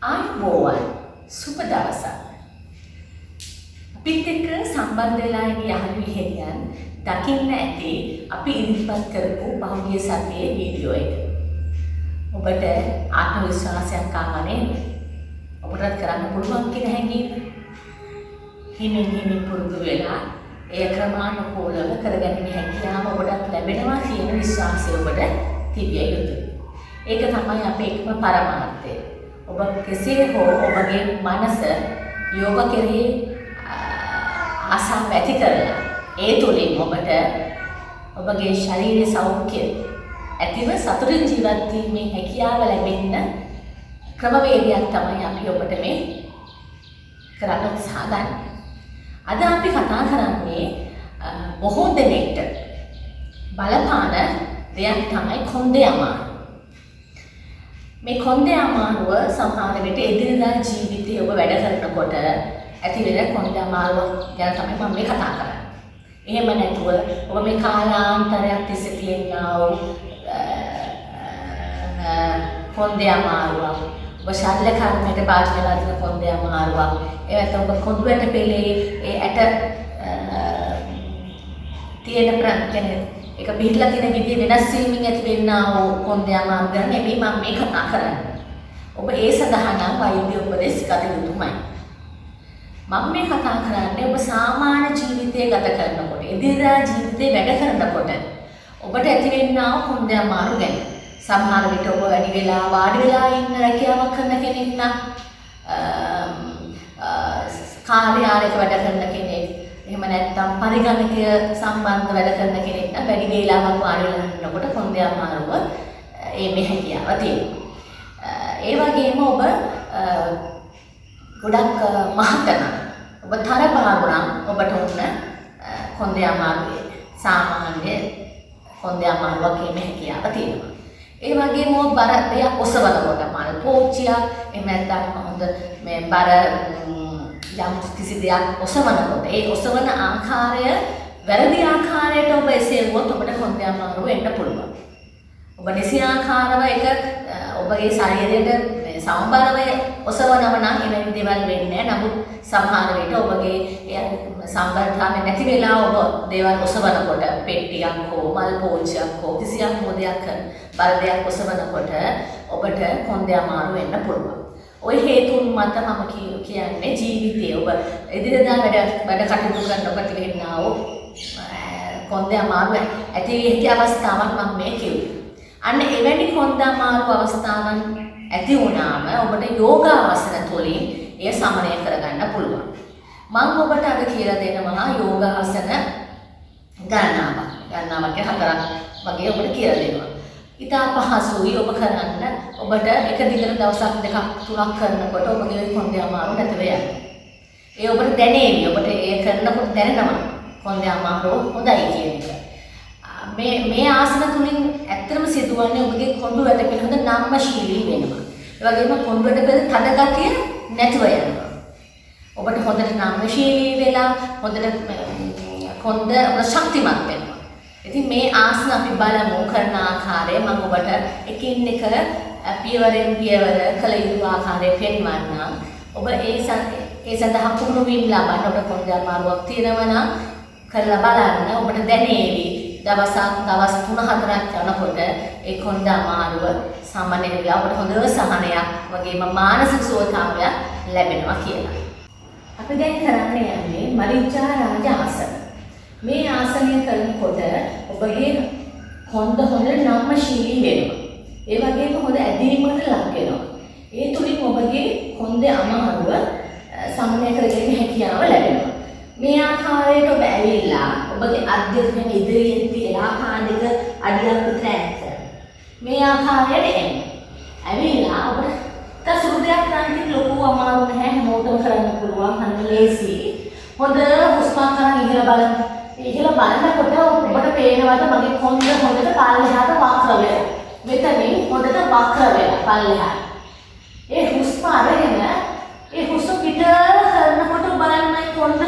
ආයුබෝවන් සුබ දවසක්. අපිත් එක්ක සම්බන්ධ වෙලා ඉන්න යහළු විහෙලියන් දකින්න ඇති අපි ඉදිරිපත් කරපු පහුගිය සතියේ වීඩියෝ එක. ඔබට ආත්ම විශ්වාසයක් ආවනේ. ඔබට කරන්න පුළුවන් කියන හැඟීම හිමින් පුරුදු වෙලා ඒ ක්‍රමානුකූලව කරගැනීමේ හැකියාව ඔබට ලැබෙනවා කියන විශ්වාසය ඔබට තිබිය යුතුයි. ඒක තමයි අපේ එකම පරමාර්ථය. ඔබ කෙසේ හෝ ඔබගේ මනස යෝග කෙරෙහි ආසාව ඇති කරලා ඒ තුළින් ඔබට ඔබගේ ශරීරයේ සෞඛ්‍ය ඇතිව සතුටින් ජීවත් වීමේ හැකියාව ලැබෙන්න ක්‍රමවේදයක් තමයි අපි ඔබට මේ කරන්න උත්සාහ ගන්න. අද අපි කතා කරන්නේ බොහෝ දෙනෙක්ට බලපාන දෙයක් තමයි කොන්දේ අමාරුව. මේ කොන්දේ අමාරුව සමහර විට එදිනදා ජීවිතයේ ඔබ වැඩ කරනකොට ඇති වෙන කොන්දේ අමාරුව ගැන තමයි මම මේ කතා කරන්නේ. එහෙම නැතුව ඔබ මේ කාලාන්තරයක් තිස්සේ තියෙනා වූ කොන්දේ අමාරුව, ඔබ ශල්‍ය කර්මයට භාජනය වෙලා තියෙන කොන්දේ අමාරුව, ඒ නැත්නම් ඔබ කොඳුයට පෙළේ ඒ ඇට තියෙන ප්‍රඥා ඒක පිටලා තියෙන විදිය වෙනස් වීමෙන් ඇති වෙන්නා වූ කොන්දේ අමාරුව ගැන නෙමෙයි මම මේ කතා කරන්නේ. ඔබ ඒ සඳහා නම් වෛද්‍ය උපදෙස් ගත යුතුමයි. මම මේ කතා කරන්නේ ඔබ සාමාන්‍ය ජීවිතය ගත කරනකොට, එදිනදා ජීවිතේ වැඩ කරනකොට ඔබට ඇති වෙන්නා වූ කොන්දේ අමාරුව ගැන. සමහර විට ඔබ වැඩි වෙලා වාඩි වෙලා ඉන්න රැකියාවක් කරන කෙනෙක් නම් කාර්යාලයක වැඩ කරන කෙනෙක්, එහෙම නැත්නම් පරිගණකය සම්බන්ධ වැඩ කරන කෙනෙක් නම් වැඩි වේලාවක් වාඩි වෙලා ඉන්නකොට කොන්දේ අමාරුව මේ හැකියාව තියෙනවා. ඒ වගේම ඔබ ගොඩක් මහතන ඔබ තරබාරු නම් ඔබට උන්න කොන්දේ අමාරුවේ සාමාන්‍ය කොන්දේ අමාරුවක් මේ හැකියාව තියෙනවා. ඒ වගේම ඔබ බර දෙයක් ඔසවනකොට මල් පෝච්චියක් එහෙම නැත්නම් හොඳ මේ බර යම් කිසි දෙයක් ඔසවනකොට ඒ ඔසවන ආකාරය වැරදි ආකාරයට ඔබ එසෙව්වොත් ඔබට කොන්දේ අමාරුව එන්න පුළුවන්. ඔබ නිසි ආකාරව ඒක ඔබගේ ශරීරයට සමබරව ඔසවනව නම් එවැනි දේවල් වෙන්නේ නැහැ. නමුත් සමහර විට ඔබගේ සම්බරතාවය නැති වෙලා ඔබ දේවල් ඔසවනකොට පෙට්ටියක් හෝ මල් පෝච්චියක් හෝ කිසියම් දෙයක් බර දෙයක් ඔසවනකොට ඔබට කොන්දේ අමාරුව වෙන්න පුළුවන්. ওই හේතුන් මත මම කියන්නේ ජීවිතයේ ඔබ එදිනදා වැඩ කටයුතු කරනකොට වෙන්නා වූ කොන්දේ අමාරුව ඇති වෙච්ච අවස්ථාවක් මම මේ කිව්වේ. අන්න එවැනි කොන්දේ අමාරුව අවස්ථාවන් ඇති වුණාම ඔබට යෝගාසන තුළින් එය සමනය කරගන්න පුළුවන්. මම ඔබට අද කියලා දෙනවා යෝගාසන ගණනාවක් 4ක් වගේ ඔබට කියලා දෙනවා. ඉතා පහසුයි ඔබ කරන්න. ඔබට එක දිගට දවසක් දෙකක් තුනක් කරනකොට ඔබගේ කොන්දේ අමාරුව නැති වෙනවා. ඒ ඔබට දැනේවි. ඔබට ඒ කරනකොට දැනෙනවා කොන්දේ අමාරුව හොඳයි කියන එක. මේ ආසන තුලින් ඇත්තටම සිදුවන්නේ ඔබගේ කොඳු වැට පිළිබඳ නම්මශීලී වෙනවා. ඒ වගේම කොඳු වැට පිළිබඳ තද ගතිය නැතුව යනවා. ඔබට හොඳට නම්මශීලී වෙලා හොඳට කොන්ද ශක්තිමත් වෙනවා. ඉතින් මේ ආසන අපි බලමු කරන ආකාරය මම ඔබට එකින් එක පියවරෙන් පියවර කළ යුතු ආකාරය පෙන්වන්නම්. ඔබ ඒ සඳහා පුහුණු වීම ලබන්න ඔබ කොන්දේ අමාරුවක් තියෙනවා නම් කරලා බලන්න ඔබට දැනේවි. දවස් 3-4ක් යනකොට ඒ කොන්දේ අමාරුව සාමාන්‍ය වෙලා ඔබට හොඳ සහනයක් වගේම මානසික සුවතාවයක් ලැබෙනවා කියලා. අපි දැන් කරන්න යන්නේ මරිච්ඡා රාජ ආසන. මේ ආසනය කරනකොට ඔබගේ කොන්ද හොඳ නම්මශීලී වෙනවා. ඒ වගේම හොඳ ඇදීමකට ලක් වෙනවා. ඒ තුලින් ඔබගේ කොන්දේ අමාරුව සමනය කරගැනීමේ හැකියාව ලැබෙනවා. මේ ආකාරයට ඔබ ඇවිල්ලා ඔබගේ අත් දෙක ඉදිරියෙන් තියලා කාණ්ඩක අඩියක් විතර ඈත් කරනවා. මේ ආකාරයට එන්න. ඇවිල්ලා ඔබ තසුරු දෙයක් ගන්න ලොකු අමාරු නැහැ. හැමෝටම කරන්න පුළුවන්. හරිය ලේසි. හොඳ හුස්ම ගන්න ඉහළ බලන්න. ඉහළ බලනකොට ඔබට පේනවාද මගේ කොන්ද හොඳට පල්ලෙහාට වක්‍ර වෙලා. මෙතනින් හොඳට වක්‍ර වෙලා පල්ලෙහාට. ඒ හුස්ම අරගෙන ඒ හුස්ම පිට කරනකොට බලන්න කොන්ද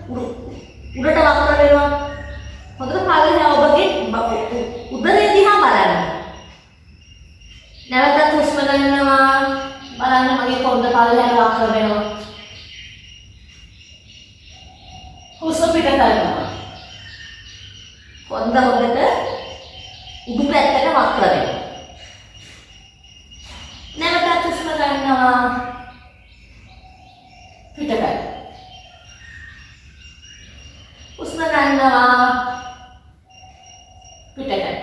උඩට වක්‍ර වෙනවා. හොඳට පල්ලෙහා ඔබගේ උදරේ දිහා බලන්න. නැවතත් හුස්ම ගන්නවා. බලන්න මගේ කොන්ද පල්ලෙහාට වක්‍ර වෙනවා. හුස්ම පිට කරනවා. කොන්ද හොඳට උඩු පැත්තට වක්‍ර වෙනවා. නැවතත් හුස්ම ගන්නවා. පිට කරනවා. හුස්ම ගන්නවා. පිට කරනවා.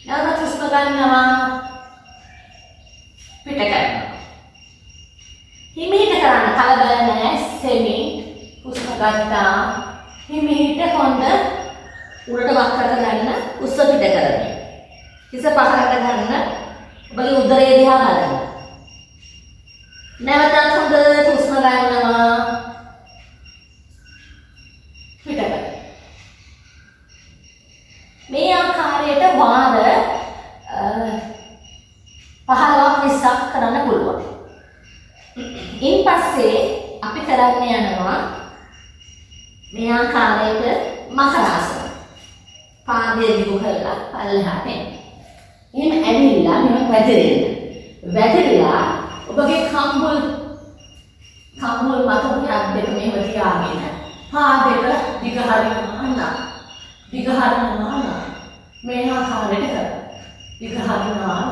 නැවතත් හුස්ම ගන්නවා. පිට කරනවා. හිමීට කරන්න කලබල නැහැ. සෙමින් හුස්ම ගන්නවා. හිමීට කොන්ද උඩට වක්‍ර කරගන්න. හුස්ම පිට කරගන්න. හිස පහළට ගන්න. ඔබගේ උදරය දිහා බලන්න. නැවතත් හොඳට හුස්ම ගන්නවා. පිට කරනවා. මේ ආකාරයට වාර 15ක් 20ක් කරන්න පුළුවන්. ඉන් පස්සේ අපි කරන්න යනවා මේ ආකාරයට මකරාසන. පාදයේ දිගු කරලා පල්ලෙහාට එන්න. එහෙම ඇවිල්ලා මෙහෙම වැදිරෙන්න. වැදිරලා ඔබගේ කම්බුල් මත ඔබගේ අත් දෙක මෙහෙම තියාගෙන පාදෙක දිග හරිනවා. දිග හරිනවා. මේ ආකාරයට කරන්න. දිග හරිනවා.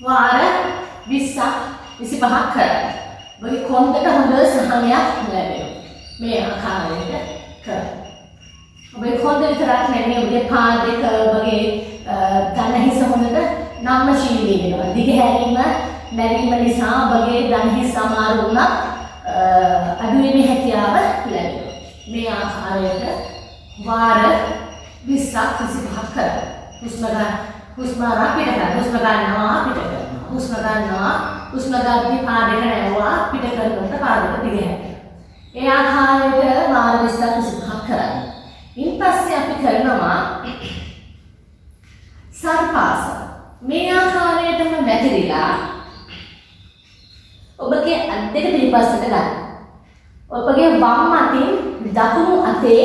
වාර 20ක් 25ක් කරන්න. ඔබගේ කොන්දට හොඳ සහනයක් ලැබෙනවා. මේ ආකාරයට කරන්න. ඔබේ කොන්ද විතරක් නෙමෙයි ඔබගේ පාදයක ඔබගේ දන හිස හොඳට නම්‍යශීලී වෙනවා. දිග හැරීම නැරීම නිසා ඔබගේ දන හිස අමාරු වුණත් අඩුවීමේ හැකියාව ලැබෙනවා. මේ ආකාරයට වාර 20ක් 25ක් කරන්න. හුස්ම පිට කරන්න. හුස්ම ගන්නවා පිට කරනවා. හුස්ම ගන්නවා. හුස්ම ගන්න පාදයක නැවුවා පිට කරනකොට පාදයක දිග හැරෙනවා. ඒ ආකාරයට වාර 20ක් 25ක් කරන්න. ඉන් පස්සේ අපි කරනවා සර්පාසන. මේ ආකාරයටම වැතිරිලා ඔබගේ අත් දෙක පිටිපස්සට ගන්න. ඔබගේ වම් අතින් දකුණු අතේ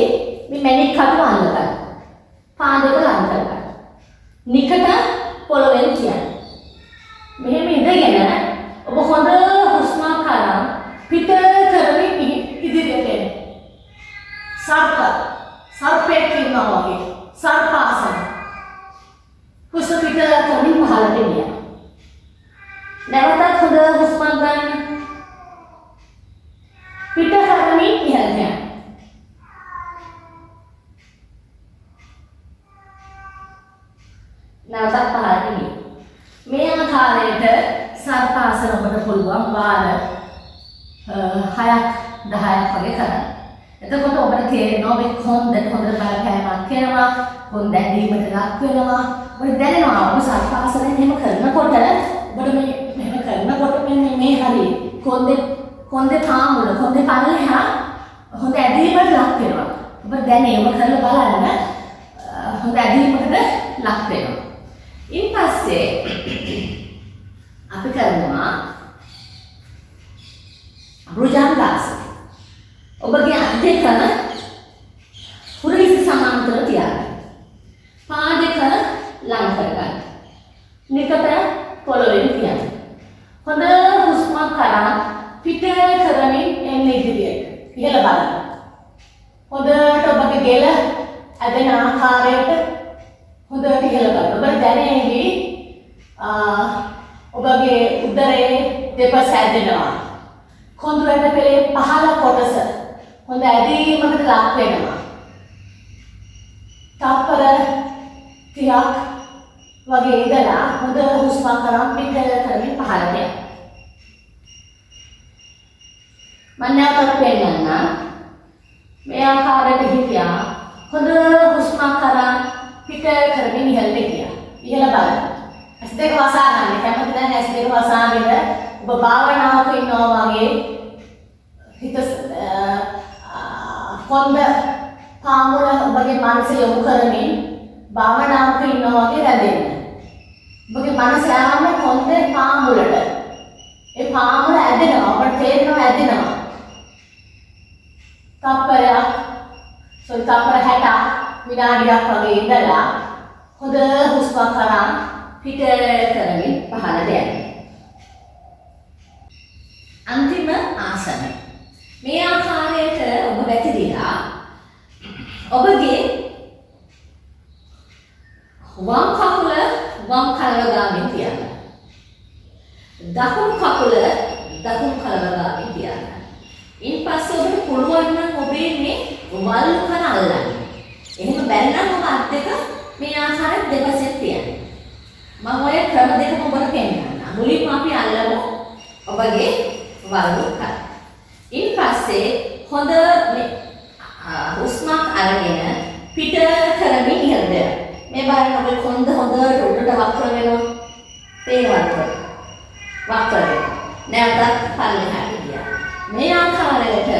මේ මැණික් කටු අල්ල ගන්න. පාදයක ලං කරගන්න. නිකට පොළවෙන් කියන්නේ. මෙහෙම ඉඳගෙන ඔබ හොඳ හුස්මක් ගන්න පිට කරමින් ඉදිරියට එන්න. සර්පෙක් ඉන්නවා වගේ. සර්පාසන. හුස්ම පිට කරමින් පහළට එන්න. නැවතත් හොඳ හුස්මක් ගන්න. පිට කරමින් ඉහළට යන්න. නැවතත් පහළට එන්න. මේ ආකාරයට සර්පාසන ඔබට පුළුවන් වාර 6ක් 10ක් වගේ කරන්න. එතකොට ඔබට තේරෙනවා ඔබේ කොන්දට හොඳට බලපෑමක් එනවා. කොන්ද ඇදීමට ලක් වෙනවා. ඔබට දැනෙනවා ඔබ සර්පාසනයෙන් එහෙම කරනකොට ඔබට මෙහෙම කරනකොට මේ හරිය කොන්දේ පාමුල කොන්දේ පල්ලෙහා හොඳ ඇදීමකට ලක් වෙනවා. ඔබ දැනේ ඔබ කරලා බලන්න හොඳ ඇදීමකට ලක් වෙනවා. ඉන් පස්සේ අපි කරනවා භුජංගාසන. ඔබගේ අත් දෙක හුරහිස සමාන්තරව තියාගන්න. පාදයක ලං කරගන්න. නිකට පොළොවෙන් තියන්න. හොඳ හුස්මක් කරන් පිට කරමින් එන්න ඉදිරියට. ඉහළ බලන්න. හොඳට ඔබගේ ගෙල ඇදෙන ආකාරයට හොඳට ඉහළ බලන්න. ඔබට දැනෙවි ඔබගේ උදරයේ දෙපස ඇදෙනවා. කොඳුරට පෙළේ පහළ කොටස හොඳ ඇදීමකට ලක් වෙනවා. තප්පර 30ක් වගේ ඉඳලා හොඳ හුස්මක් කරන් පිට කරමින් පහළට යන්න. මම නැවතත් පෙන්නන්න. මේ ආකාරයට හිටියා හොඳ හුස්මක් කරන් පිට කරමින් ඉහළට ගියා. ඉහළ බලන්න. ඇස් දෙක වසා ගන්න. කැමති නැහැ ඇස් දෙක වසාගෙන ඔබ භාවනාවක ඉන්නවා වගේ හිත කොන්ද පාමුල ඔබගේ මනස යොමු කරමින් භාවනාවක ඉන්නවා වගේ රැඳෙන්න. ඔබගේ මනස යන්නේ කොන්දේ පාමුලට. ඒ පාමුල ඇදෙනවා. ඔබට තේරෙනවා ඇදෙනවා. තප්පරයක් තප්පර 60ක් විනාඩියක් වගේ ඉඳලා හොඳ හුස්මක් කරන් පිට කරමින් පහළට යන්නේ. අන්තිම ආසන. මේ ආකාරයට ඔබ වැතිරිලා ඔබගේ වම් කකුල වම් කලව ගාමින් තියන්න. දකුණු කකුල දකුණු කලව ගාමින් තියන්න. ඉන්පස්සේ ඔබට පුළුවන් නම් ඔබේ මේ වලු කන අල්ලන්න. එහෙම බැරි නම් ඔබ අත් දෙක මේ ආකාරයට දෙපසෙන් තියන්න. මම ඔය ක්‍රම දෙකම ඔබට පෙන්නන්නම්. මුලින්ම අපි අල්ලමු ඔබගේ වලු කන. ඉන්පස්සේ හොඳ මේ හුස්මක් අරගෙන පිට කරමින් ඉහළට යන්න. මේ බලන්න ඔබේ කොන්ද හොඳට උඩට වක්‍ර වෙනවා. තේරෙනවද? වක්‍ර වෙනවා. නැවතත් පල්ලෙහාට ගියා. මේ ආකාරයට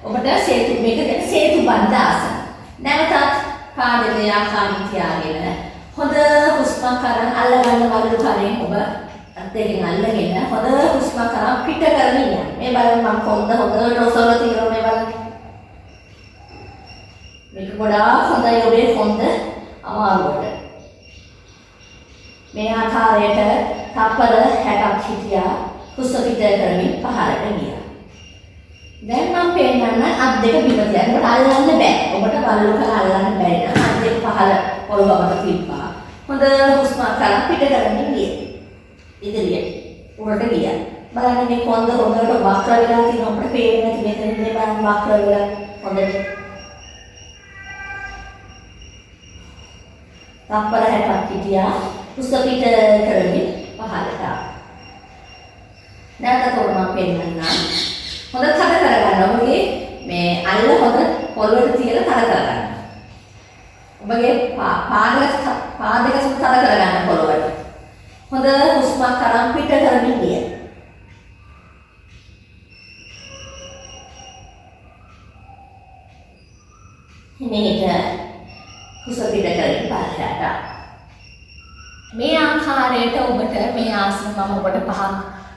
ඔබට සේතු බන්ධ ආසන. නැවතත් පාදයේ ආකාරයෙන් තියාගෙන හොඳ හුස්මක් අරන් අල්ලගන්න වලු කරෙන් ඔබ අත් දෙකෙන් අල්ලගෙන හොඳ හුස්මක් අරන් පිට කරමින් යන්න. මේ බලන්න මම කොන්ද හොඳට ඔසවලා තියෙනවා මේ බලන්න. මේක ගොඩාක් හොඳයි ඔබේ කොන්ද අමාරුවට. මේ ආකාරයට තප්පර 60ක් හිටියා හුස්ම පිට කරමින් පහළට ගියා. දැන් මම පෙන්නන්න අත් දෙක බිම තියන්න. ඔබට අල්ලන්න බෑ. ඔබට වලු කර අල්ලන්න බැරි නම් අත් දෙක පහළ පොළොවට තියපා. හොඳ හුස්මක් අරන් පිට කරමින් ගියා. ඉදිරියට උඩට ගියා. බලන්න මේ කොන්ද හොඳට වක්‍ර වෙලා තියෙනවා. අපිට පේන්නේ නැති මෙතන ඉන්නේ බලන්න වක්‍ර වෙලා හොඳට. තප්පර 60ක් හිටියා හුස්ම පිට කරමින් පහළට ආවා. නැවත තෝරමක් පෙන්නන්න. හොඳ තද කරගන්න. ඔබගේ මේ අල්ල හොඳ පොළොවට තියලා තද කරගන්න. ඔබගේ පාදක තද කරගන්න පොළොවට. හොඳ හුස්මක් අරන් පිට කරමින් ගියා. මේක හුස්ම පිට කරමින් පහළට ආවා. මේ ආකාරයට ඔබට මේ ආසන මම ඔබට පහක්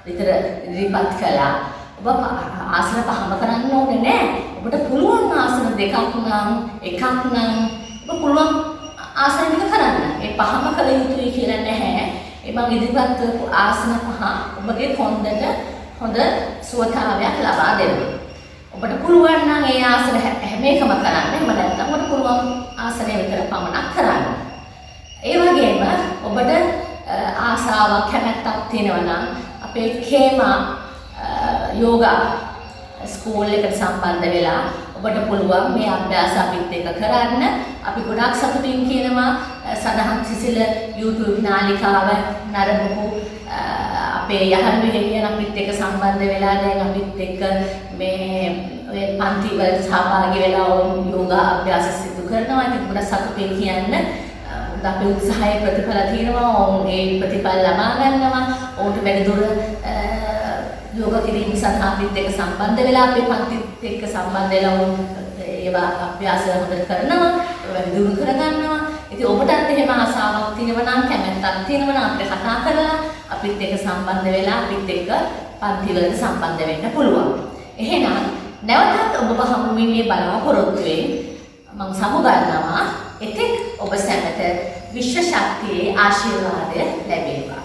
විතර ඉදිරිපත් කළා. ඔබ ආසන පහම කරන්න ඕනේ නෑ. ඔබට පුළුවන් ආසන දෙකක් නම් එකක් නම් ඔබ පුළුවන් ආසන ටික කරන්න. ඒ පහම කළ යුතුයි කියලා නැහැ. ඒ මම ඉදිරිපත් කරපු ආසන පහ ඔබගේ කොන්දට හොඳ සුවතාවයක් ලබා දෙනවා. ඔබට පුළුවන් නම් ඒ ආසන හැම එකම කරන්න. එහෙම නැත්නම් ඔබට පුළුවන් ආසනය විතර පමණක් කරන්න. ඒ වගේම ඔබට ආසාවක් කැමැත්තක් තියෙනවා නම් අපේ කේමා යෝගා ස්කූල් එකට සම්බන්ධ වෙලා ඔබට පුළුවන් මේ අභ්‍යාස අපිත් එක්ක කරන්න. අපි ගොඩාක් සතුටින් කියනවා සදහන් සිසිල YouTube නාලිකාව නරඹපු අපේ යහළු හෙළියන් අපිත් එක්ක සම්බන්ධ වෙලා දැන් අපිත් එක්ක මේ ඔය පන්ති වලට සහභාගී වෙලා යෝගා අභ්‍යාස සිදු කරනවා. ඉතින් ගොඩක් සතුටින් කියන්න. අපේ උත්සාහයේ ප්‍රතිඵල තියෙනවා. ඔවුන් ඒ ප්‍රතිඵල ලබා ගන්නවා. ඔවුන්ට වැඩිදුර යෝග කිරීම සඳහා අපිත් එක්ක සම්බන්ධ වෙලා අපේ පන්තිත් එක්ක සම්බන්ධ වෙලා ඔවුන් ඒවා අභ්‍යාස හොඳට කරනවා. වැඩිදුර කරගන්නවා. ඉතින් ඔබටත් එහෙම ආසාවක් තියෙනවා නම් කැමැත්තක් තියෙනවා නම් අපිට කතා කරලා අපිත් එක්ක සම්බන්ධ වෙලා අපිත් එක්ක පන්ති වලට සම්බන්ධ වෙන්න පුළුවන්. එහෙනම් නැවතත් ඔබ හමුවීමේ බලාපොරොත්තුවෙන් මම සමුගන්නවා. එතෙක් ඔබ සැමට විශ්ව ශක්තියේ ආශිර්වාදය ලැබේවා.